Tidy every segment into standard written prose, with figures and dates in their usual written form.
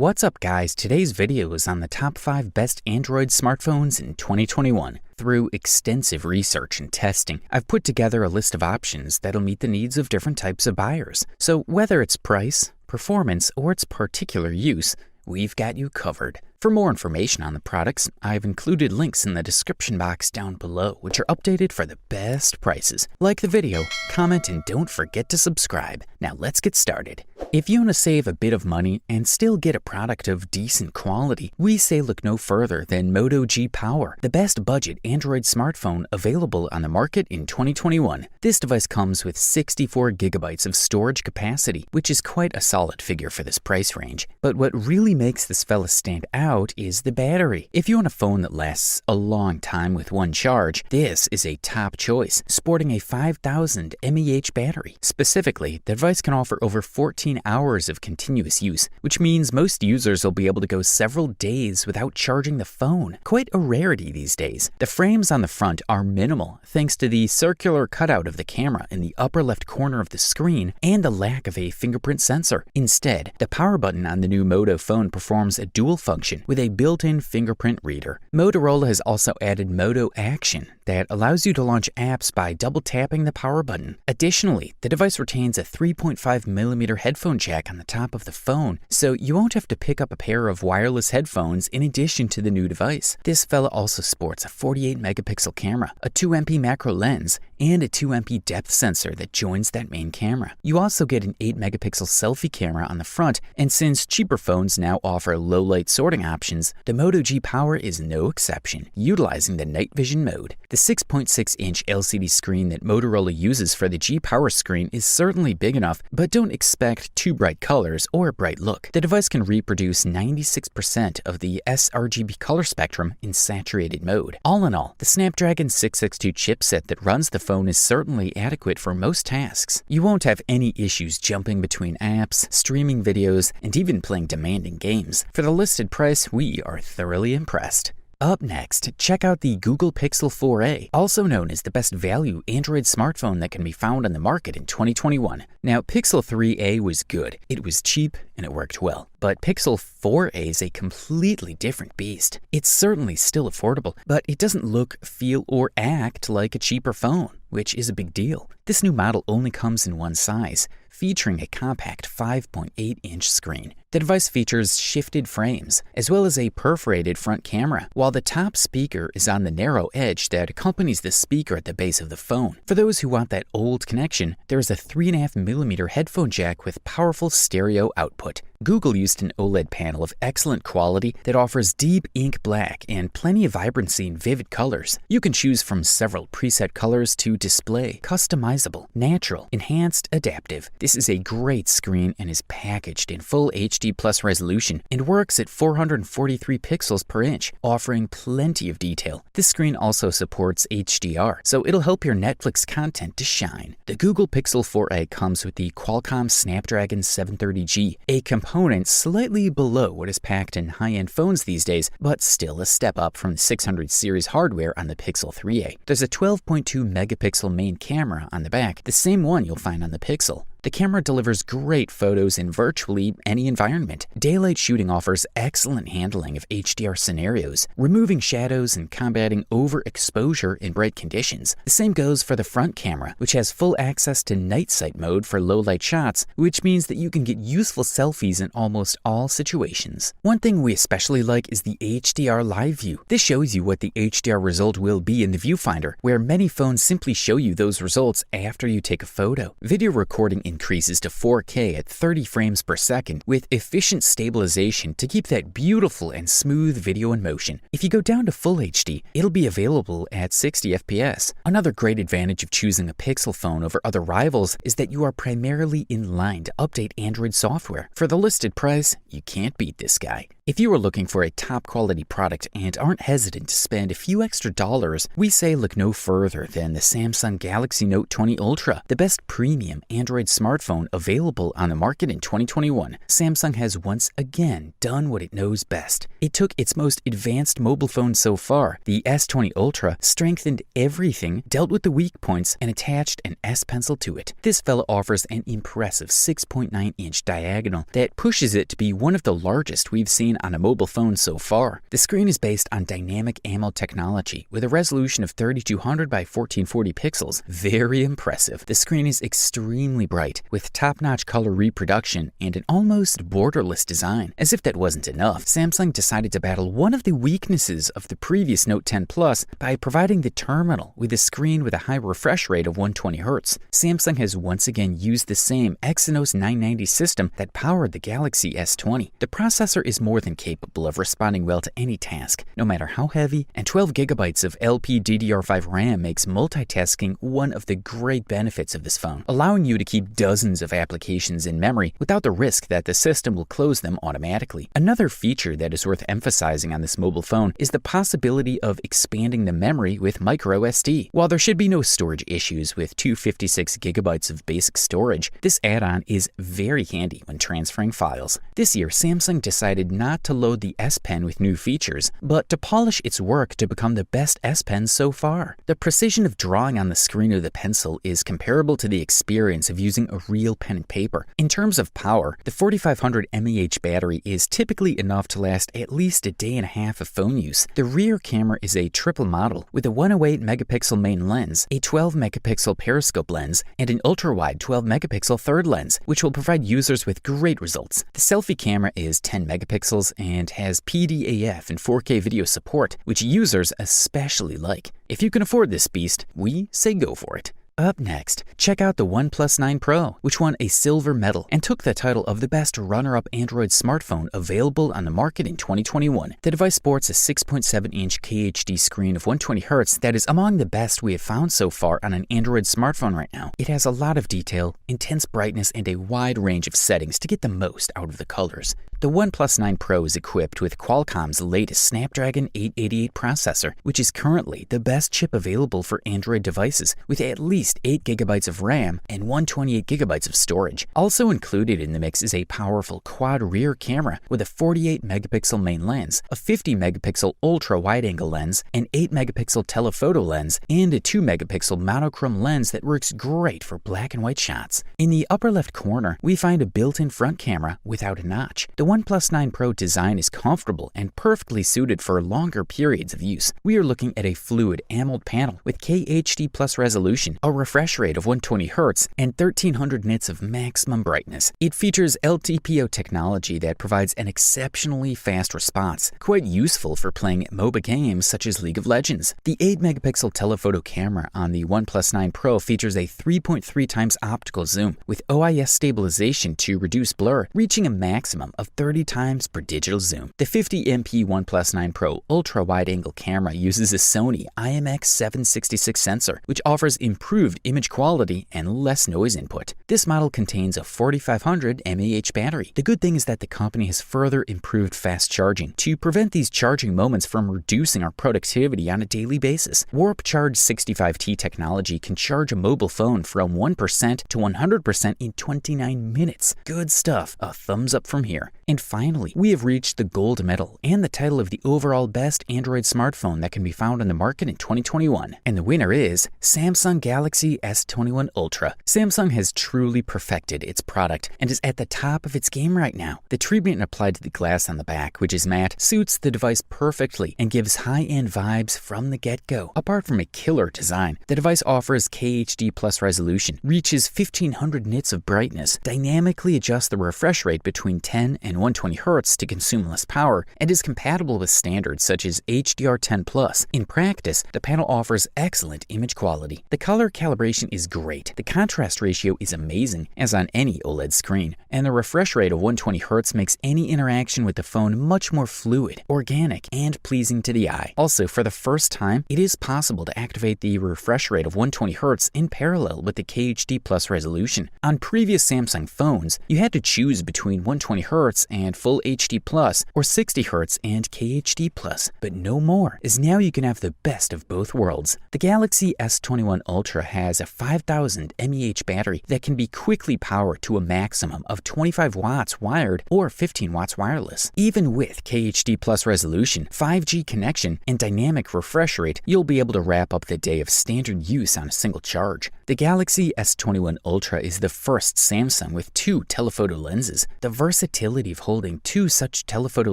What's up guys, today's video is on the top 5 best Android smartphones in 2021. Through extensive research and testing, I've put together a list of options that'll meet the needs of different types of buyers. So whether it's price, performance, or its particular use, we've got you covered. For more information on the products, I've included links in the description box down below, which are updated for the best prices. Like the video, comment, and don't forget to subscribe. Now let's get started. If you want to save a bit of money and still get a product of decent quality, we say look no further than Moto G Power, the best budget Android smartphone available on the market in 2021. This device comes with 64 gigabytes of storage capacity, which is quite a solid figure for this price range. But what really makes this fella stand out is the battery. If you want a phone that lasts a long time with one charge, this is a top choice, sporting a 5000 mAh battery. Specifically, the device can offer over 14 hours of continuous use, which means most users will be able to go several days without charging the phone. Quite a rarity these days. The frames on the front are minimal thanks to the circular cutout of the camera in the upper left corner of the screen and the lack of a fingerprint sensor. Instead, the power button on the new Moto phone performs a dual function with a built-in fingerprint reader. Motorola has also added Moto Action that allows you to launch apps by double tapping the power button. Additionally, the device retains a 3.5mm headphone jack on the top of the phone, so you won't have to pick up a pair of wireless headphones in addition to the new device. This fella also sports a 48-megapixel camera, a 2MP macro lens, and a 2MP depth sensor that joins that main camera. You also get an 8-megapixel selfie camera on the front, and since cheaper phones now offer low-light sorting options, the Moto G Power is no exception, utilizing the night vision mode. The 6.6-inch LCD screen that Motorola uses for the G Power screen is certainly big enough, but don't expect too bright colors or a bright look. The device can reproduce 96% of the sRGB color spectrum in saturated mode. All in all, the Snapdragon 662 chipset that runs the phone is certainly adequate for most tasks. You won't have any issues jumping between apps, streaming videos, and even playing demanding games. For the listed price, we are thoroughly impressed. Up next, check out the Google Pixel 4a, also known as the best value Android smartphone that can be found on the market in 2021. Now, Pixel 3a was good, it was cheap, and it worked well. But Pixel 4a is a completely different beast. It's certainly still affordable, but it doesn't look, feel, or act like a cheaper phone, which is a big deal. This new model only comes in one size, featuring a compact 5.8-inch screen. The device features shifted frames, as well as a perforated front camera, while the top speaker is on the narrow edge that accompanies the speaker at the base of the phone. For those who want that old connection, there is a 3.5mm headphone jack with powerful stereo output. Google used an OLED panel of excellent quality that offers deep ink black and plenty of vibrancy in vivid colors. You can choose from several preset colors to display: customizable, natural, enhanced, adaptive. This is a great screen and is packaged in full HD plus resolution and works at 443 pixels per inch, offering plenty of detail. This screen also supports HDR, so it'll help your Netflix content to shine. The Google Pixel 4a comes with the Qualcomm Snapdragon 730G, a component slightly below what is packed in high-end phones these days, but still a step up from the 600 series hardware on the Pixel 3a. There's a 12.2-megapixel main camera on the back, the same one you'll find on the Pixel. The camera delivers great photos in virtually any environment. Daylight shooting offers excellent handling of HDR scenarios, removing shadows and combating overexposure in bright conditions. The same goes for the front camera, which has full access to night sight mode for low-light shots, which means that you can get useful selfies in almost all situations. One thing we especially like is the HDR Live View. This shows you what the HDR result will be in the viewfinder, where many phones simply show you those results after you take a photo. Video recording increases to 4K at 30 frames per second with efficient stabilization to keep that beautiful and smooth video in motion. If you go down to Full HD, it'll be available at 60 FPS. Another great advantage of choosing a Pixel phone over other rivals is that you are primarily in line to update Android software. For the listed price, you can't beat this guy. If you are looking for a top quality product and aren't hesitant to spend a few extra dollars, we say look no further than the Samsung Galaxy Note 20 Ultra, the best premium Android smartphone available on the market in 2021. Samsung has once again done what it knows best. It took its most advanced mobile phone so far, the S20 Ultra, strengthened everything, dealt with the weak points, and attached an S Pencil to it. This fella offers an impressive 6.9-inch diagonal that pushes it to be one of the largest we've seen on a mobile phone so far. The screen is based on dynamic AMOLED technology with a resolution of 3200 by 1440 pixels. Very impressive. The screen is extremely bright with top-notch color reproduction and an almost borderless design. As if that wasn't enough, Samsung decided to battle one of the weaknesses of the previous Note 10 Plus by providing the terminal with a screen with a high refresh rate of 120 Hz. Samsung has once again used the same Exynos 990 system that powered the Galaxy S20. The processor is more than capable of responding well to any task, no matter how heavy, and 12 GB of LPDDR5 RAM makes multitasking one of the great benefits of this phone, allowing you to keep dozens of applications in memory without the risk that the system will close them automatically. Another feature that is worth emphasizing on this mobile phone is the possibility of expanding the memory with microSD. While there should be no storage issues with 256 GB of basic storage, this add-on is very handy when transferring files. This year, Samsung decided not to load the S Pen with new features, but to polish its work to become the best S Pen so far. The precision of drawing on the screen of the pencil is comparable to the experience of using a real pen and paper. In terms of power, the 4500 mAh battery is typically enough to last at least a day and a half of phone use. The rear camera is a triple model with a 108 megapixel main lens, a 12 megapixel periscope lens, and an ultra-wide 12 megapixel third lens, which will provide users with great results. The selfie camera is 10 megapixels and has PDAF and 4K video support, which users especially like. If you can afford this beast, we say go for it. Up next, check out the OnePlus 9 Pro, which won a silver medal and took the title of the best runner-up Android smartphone available on the market in 2021. The device sports a 6.7-inch QHD screen of 120 Hz that is among the best we have found so far on an Android smartphone right now. It has a lot of detail, intense brightness, and a wide range of settings to get the most out of the colors. The OnePlus 9 Pro is equipped with Qualcomm's latest Snapdragon 888 processor, which is currently the best chip available for Android devices, with at least 8 GB of RAM and 128 GB of storage. Also included in the mix is a powerful quad rear camera with a 48 megapixel main lens, a 50 megapixel ultra wide-angle lens, an 8 megapixel telephoto lens, and a 2 megapixel monochrome lens that works great for black and white shots. In the upper left corner, we find a built-in front camera without a notch. The OnePlus 9 Pro design is comfortable and perfectly suited for longer periods of use. We are looking at a fluid AMOLED panel with KHD plus resolution, a refresh rate of 120 Hz, and 1300 nits of maximum brightness. It features LTPO technology that provides an exceptionally fast response, quite useful for playing MOBA games such as League of Legends. The 8 megapixel telephoto camera on the OnePlus 9 Pro features a 3.3 times optical zoom with OIS stabilization to reduce blur, reaching a maximum of 30 times per digital zoom. The 50MP OnePlus 9 Pro ultra wide-angle camera uses a Sony IMX766 sensor, which offers improved image quality and less noise input. This model contains a 4500 mAh battery. The good thing is that the company has further improved fast charging to prevent these charging moments from reducing our productivity on a daily basis. Warp Charge 65T technology can charge a mobile phone from 1% to 100% in 29 minutes. Good stuff. A thumbs up from here. And finally, we have reached the gold medal and the title of the overall best Android smartphone that can be found on the market in 2021. And the winner is Samsung Galaxy S21 Ultra. Samsung has truly perfected its product and is at the top of its game right now. The treatment applied to the glass on the back, which is matte, suits the device perfectly and gives high-end vibes from the get-go. Apart from a killer design, the device offers KHD plus resolution, reaches 1500 nits of brightness, dynamically adjusts the refresh rate between 10 and 120 Hz to consume less power, and is compatible with standards such as HDR10+. In practice, the panel offers excellent image quality. The color calibration is great. The contrast ratio is amazing, as on any OLED screen, and the refresh rate of 120 Hz makes any interaction with the phone much more fluid, organic, and pleasing to the eye. Also, for the first time, it is possible to activate the refresh rate of 120 Hz in parallel with the KHD plus resolution. On previous Samsung phones, you had to choose between 120 Hz and Full HD Plus, or 60Hz and KHD Plus. But no more, as now you can have the best of both worlds. The Galaxy S21 Ultra has a 5000 mAh battery that can be quickly powered to a maximum of 25 watts wired or 15 watts wireless. Even with KHD Plus resolution, 5G connection, and dynamic refresh rate, you'll be able to wrap up the day of standard use on a single charge. The Galaxy S21 Ultra is the first Samsung with 2 telephoto lenses. The versatility of holding 2 such telephoto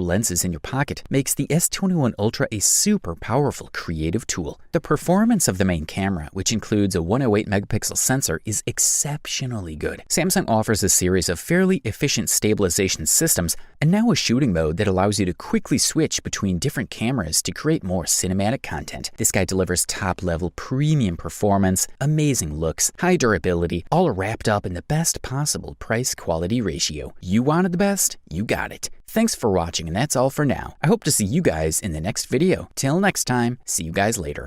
lenses in your pocket makes the S21 Ultra a super powerful creative tool. The performance of the main camera, which includes a 108 megapixel sensor, is exceptionally good. Samsung offers a series of fairly efficient stabilization systems and now a shooting mode that allows you to quickly switch between different cameras to create more cinematic content. This guy delivers top-level premium performance, amazing looks, high durability, all wrapped up in the best possible price-quality ratio. You wanted the best, you got it. Thanks for watching, and that's all for now. I hope to see you guys in the next video. Till next time, see you guys later.